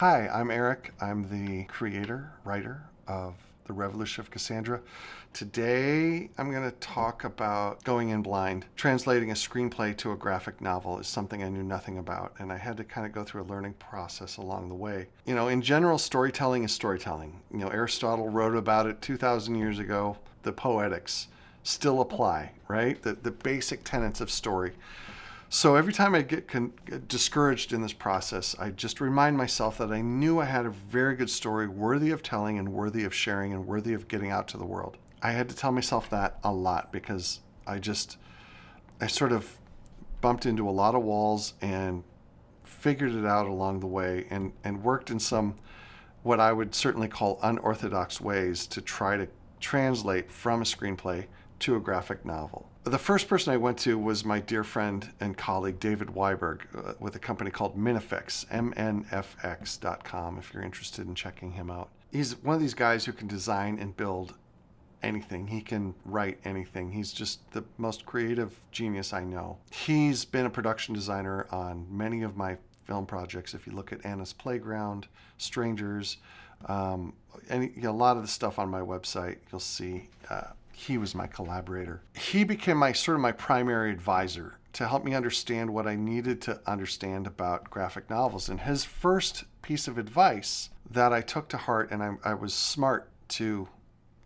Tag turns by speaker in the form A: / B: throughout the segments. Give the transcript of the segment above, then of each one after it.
A: Hi, I'm Eric. I'm the creator, writer of The Revolution of Cassandra. Today, I'm going to talk about going in blind. Translating a screenplay to a graphic novel is something I knew nothing about, and I had to kind of go through a learning process along the way. In general, storytelling is storytelling. Aristotle wrote about it 2,000 years ago. The poetics still apply, right? The basic tenets of story. So every time I get discouraged in this process, I just remind myself that I knew I had a very good story worthy of telling and worthy of sharing and worthy of getting out to the world. I had to tell myself that a lot because I sort of bumped into a lot of walls and figured it out along the way and worked in some what I would certainly call unorthodox ways to try to translate from a screenplay to a graphic novel. The first person I went to was my dear friend and colleague David Weiberg with a company called Minifx, mnfx.com, if you're interested in checking him out. He's one of these guys who can design and build anything. He can write anything. He's just the most creative genius I know. He's been a production designer on many of my film projects. If you look at Anna's Playground, Strangers, a lot of the stuff on my website, you'll see he was my collaborator. He became my primary advisor to help me understand what I needed to understand about graphic novels. And his first piece of advice that I took to heart, and I was smart to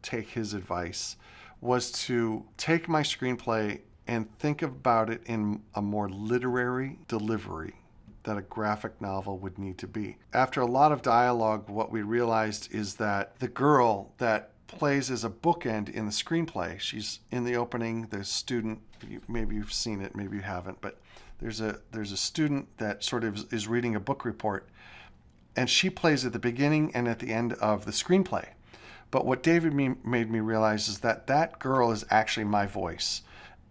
A: take his advice, was to take my screenplay and think about it in a more literary delivery that a graphic novel would need to be. After a lot of dialogue, what we realized is that the girl that plays as a bookend in the screenplay, she's in the opening, the student, maybe you've seen it, maybe you haven't, but there's a student that sort of is reading a book report, and she plays at the beginning and at the end of the screenplay. But what David made me realize is that girl is actually my voice,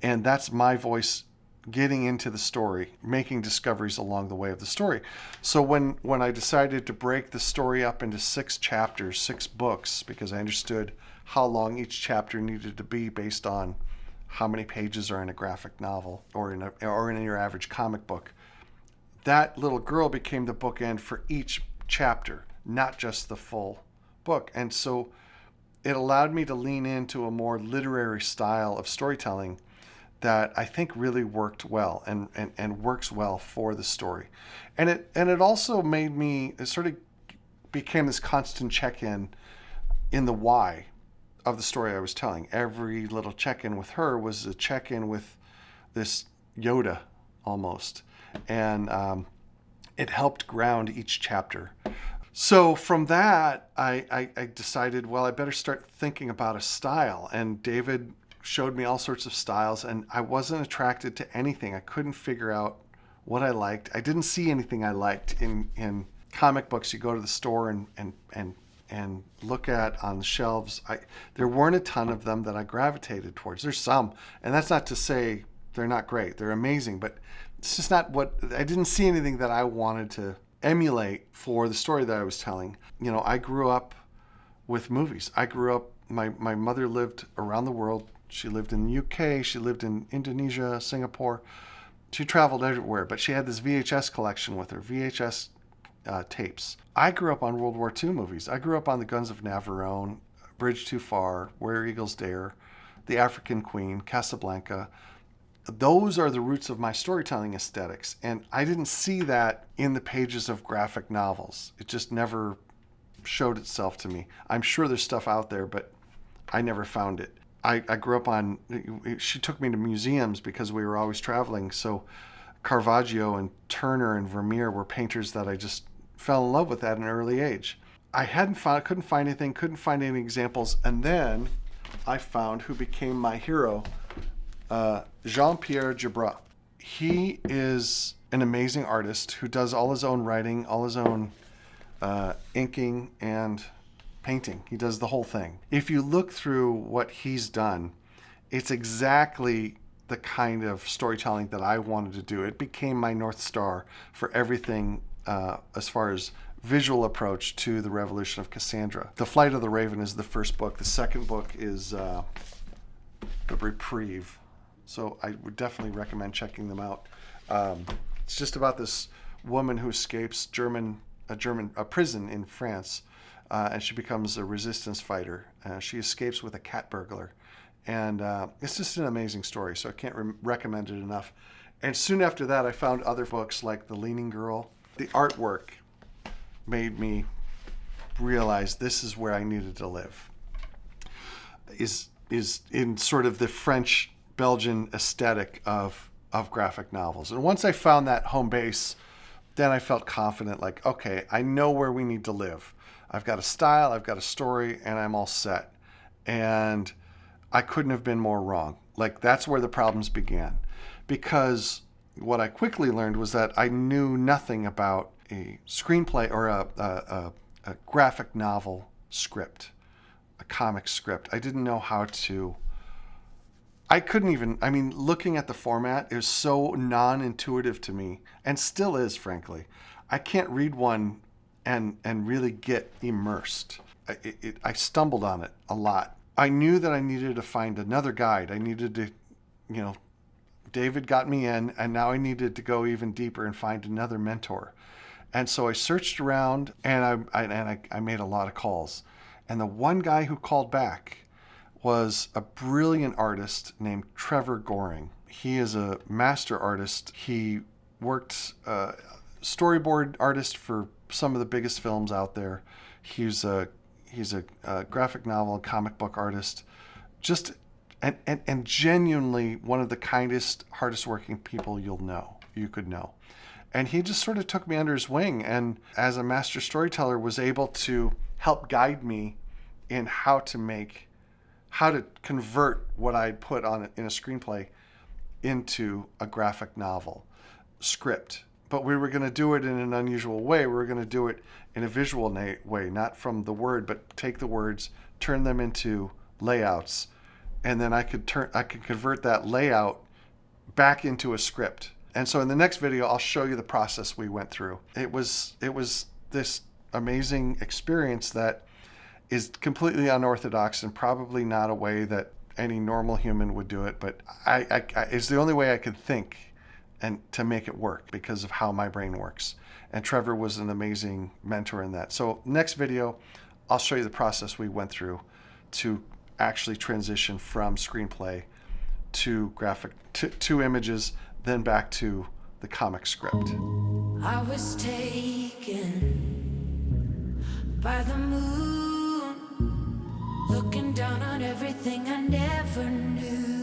A: and that's my voice getting into the story, making discoveries along the way of the story. So when I decided to break the story up into 6 chapters, 6 books, because I understood how long each chapter needed to be based on how many pages are in a graphic novel or in your average comic book, that little girl became the bookend for each chapter, not just the full book. And so it allowed me to lean into a more literary style of storytelling that I think really worked well and works well for the story. And it also made me, it sort of became this constant check-in in the why of the story I was telling. Every little check-in with her was a check-in with this Yoda almost. And it helped ground each chapter. So from that, I decided, well, I better start thinking about a style. And David showed me all sorts of styles, and I wasn't attracted to anything. I couldn't figure out what I liked. I didn't see anything I liked in comic books. You go to the store and look at on the shelves. There weren't a ton of them that I gravitated towards. There's some, and that's not to say they're not great. They're amazing, but it's just not what I didn't see anything that I wanted to emulate for the story that I was telling. I grew up with movies. My mother lived around the world. She lived in the UK, she lived in Indonesia, Singapore. She traveled everywhere, but she had this VHS collection with her, VHS tapes. I grew up on World War II movies. I grew up on The Guns of Navarone, Bridge Too Far, Where Eagles Dare, The African Queen, Casablanca. Those are the roots of my storytelling aesthetics, and I didn't see that in the pages of graphic novels. It just never showed itself to me. I'm sure there's stuff out there, but I never found it. I grew up she took me to museums because we were always traveling. So Caravaggio and Turner and Vermeer were painters that I just fell in love with at an early age. Couldn't find any examples. And then I found who became my hero, Jean-Pierre Gebra. He is an amazing artist who does all his own writing, all his own inking and painting. He does the whole thing. If you look through what he's done, it's exactly the kind of storytelling that I wanted to do. It became my North Star for everything as far as visual approach to The Revolution of Cassandra. The Flight of the Raven is the first book. The second book is The Reprieve. So I would definitely recommend checking them out. It's just about this woman who escapes German a prison in France, and she becomes a resistance fighter. She escapes with a cat burglar, and it's just an amazing story. So I can't recommend it enough. And soon after that, I found other books like The Leaning Girl. The artwork made me realize this is where I needed to live. Is in sort of the French Belgian aesthetic of graphic novels. And once I found that home base, then I felt confident, like, okay, I know where we need to live. I've got a style, I've got a story, and I'm all set. And I couldn't have been more wrong. Like, that's where the problems began. Because what I quickly learned was that I knew nothing about a screenplay or a graphic novel script, a comic script. I didn't know how to... I couldn't even, I mean, looking at the format is so non-intuitive to me, and still is, frankly. I can't read one and really get immersed. I stumbled on it a lot. I knew that I needed to find another guide. I needed to, David got me in, and now I needed to go even deeper and find another mentor. And so I searched around, and I made a lot of calls. And the one guy who called back was a brilliant artist named Trevor Goring. He is a master artist. He worked storyboard artist for some of the biggest films out there. He's a graphic novel and comic book artist. Just and genuinely one of the kindest, hardest working people you could know. And he just sort of took me under his wing, and as a master storyteller was able to help guide me in how to convert what I'd put on it in a screenplay into a graphic novel script. But we were going to do it in an unusual way. We were going to do it in a visual way, not from the word, but take the words, turn them into layouts, and then I could convert that layout back into a script. And so in the next video, I'll show you the process we went through. It was this amazing experience that is completely unorthodox and probably not a way that any normal human would do it, but it's the only way I could think and to make it work because of how my brain works. And Trevor was an amazing mentor in that. So next video, I'll show you the process we went through to actually transition from screenplay to graphic, to images, then back to the comic script.
B: I was taken by the moon, looking down on everything I never knew.